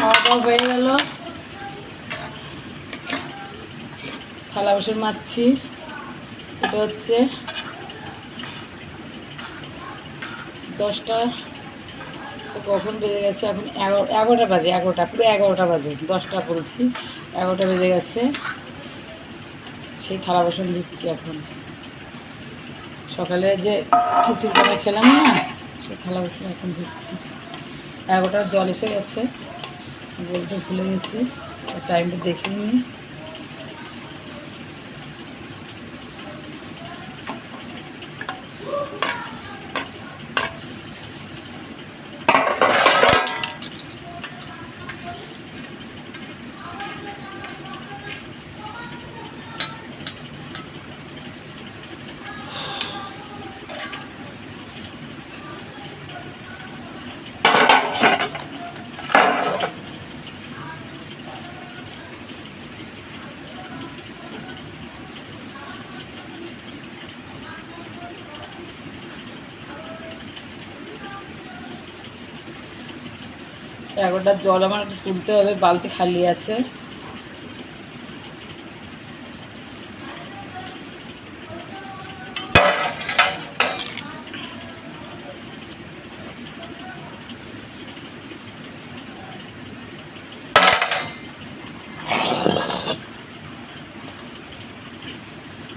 খাওয়া দাওয়া হয়ে গেল, থালা বাসন মাজছি। এটা হচ্ছে 10টা, কখন বেজে গেছে এখন 11টা বাজে, 11টা, পুরো 11টা বাজে, 10টা বলছি, 11টা বেজে গেছে। সেই থালা বাসন দিচ্ছি এখন। সকালে যে খিচুড়ি করে খেলাম না, সেই থালা বাসন এখন দিচ্ছি। 11টার জল এসে গেছে, বলতে ভুলে গেছি, টাইমটা দেখিনি। এগারোটার জল আমার একটু তুলতে হবে, বালতি খালি আছে।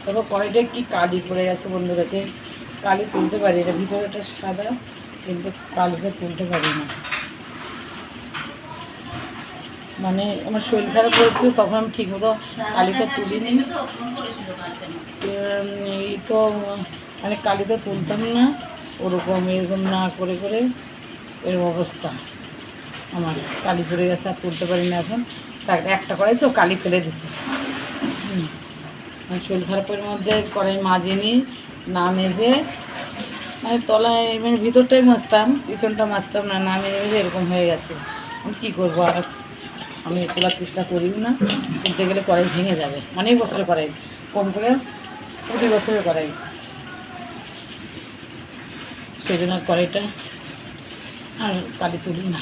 তবে কড়াইটা কি কালি পড়ে গেছে বন্ধুরাকে, কালি তুলতে পারি, এটা ভিতরেটা সাদা কিন্তু কালিটা তুলতে পারি না। মানে আমার শরীর খারাপ করেছিল, তখন আমি ঠিকমতো কালিটা তুলিনি। এই তো মানে কালিটা তুলতাম না, ওরকম এরকম না করে করে এরকম অবস্থা আমার, কালি পড়ে গেছে, আর তুলতে পারি না এখন। একটা কড়াই তো কালি ফেলে দিছি। শরীর খারাপের মধ্যে কড়াই মাজিনি, না মেজে, মানে তলায় মানে ভিতরটাই মাজতাম, পিছনটা মাজতাম না, না মেজে মেজে এরকম হয়ে গেছে। আমি কী করবো, আর আমি তোলার চেষ্টা করিও না, তুলতে গেলে কড়াই ভেঙে যাবে। অনেক বছরের কড়াই, কম করে 20 বছরের কড়াই, সেই জন্য কড়াইটা আর কালি তুলি না।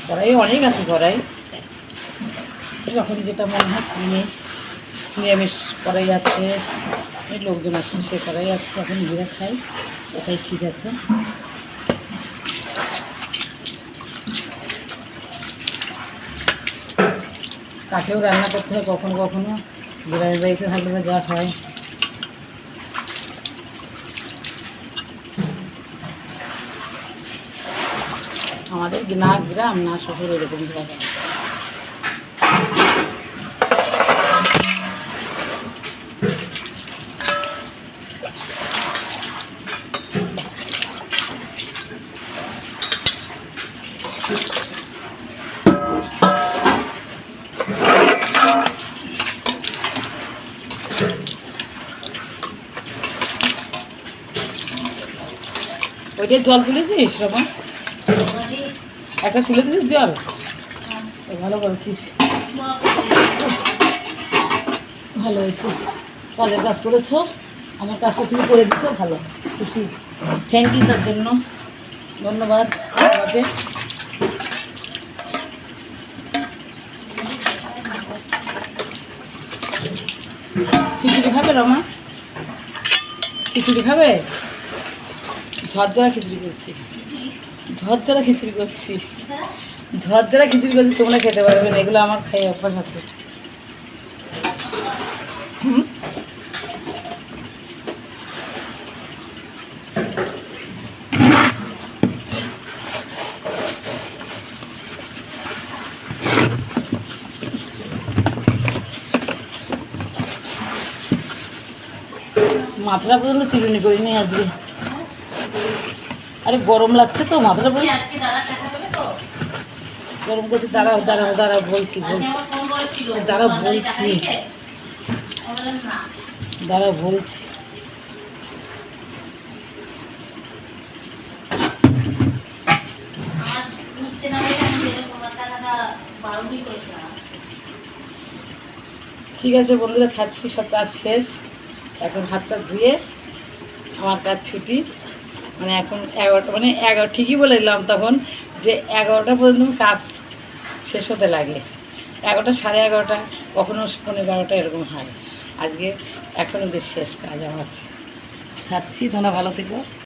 কড়াই অনেক আছে, কড়াই যখন যেটা মনে হয় কিনে, নিরামিষ কড়াই আছে, লোকজন আছে সে কড়াই আছে, এখন নিজেরা খাই, এটাই ঠিক আছে। কাঠেও রান্না করতে হয় কখনো কখনো, গ্রামের বাড়িতে থাকলে যা হয়। আমাদের না গ্রাম না শহর, এরকম জায়গা। ওইটাই জল তুলেছিস বাবা, একটা তুলে দিছিস জল, ভালো করেছিস, ভালো হয়েছে, কাজের কাজ করেছো, আমার কাজটা তুমি করে দিচ্ছ, ভালো, খুশি, থ্যাংক ইউ তার জন্য, ধন্যবাদ তোমাকে। খিচুড়ি খাবে রমা? খিচুড়ি খাবে? ঝরঝরা খিচুড়ি করছি, ঝরঝরা খিচুড়ি করছি, ঝরঝরা খিচুড়ি করছি, তোমরা খেতে পারবে না, এগুলো আমার খাই অভ্যাস আছে। মাথাটা পর্যন্ত চিরুনি করিনি আজকে, আরে গরম লাগছে তো, মাথাটা পর্যন্ত গরম করছি। দাঁড়াও দাঁড়াও দাঁড়াও, বলছি দাঁড়াও, বলছি দাঁড়াও, বলছি। ঠিক আছে বন্ধুরা, ছাড়ছি, সব কাজ শেষ। এখন হাতটা ধুয়ে আমার কাজ ছুটি। মানে এখন 11টা, মানে 11 ঠিকই বলে দিলাম তখন যে 11টা পর্যন্ত কাজ শেষ হতে লাগে। 11টা, 11:30, কখনো 11:15 এরকম হয়। আজকে এখন ওদের শেষ কাজ আমার। ছাড়ছি, তোমরা ভালো থেকো।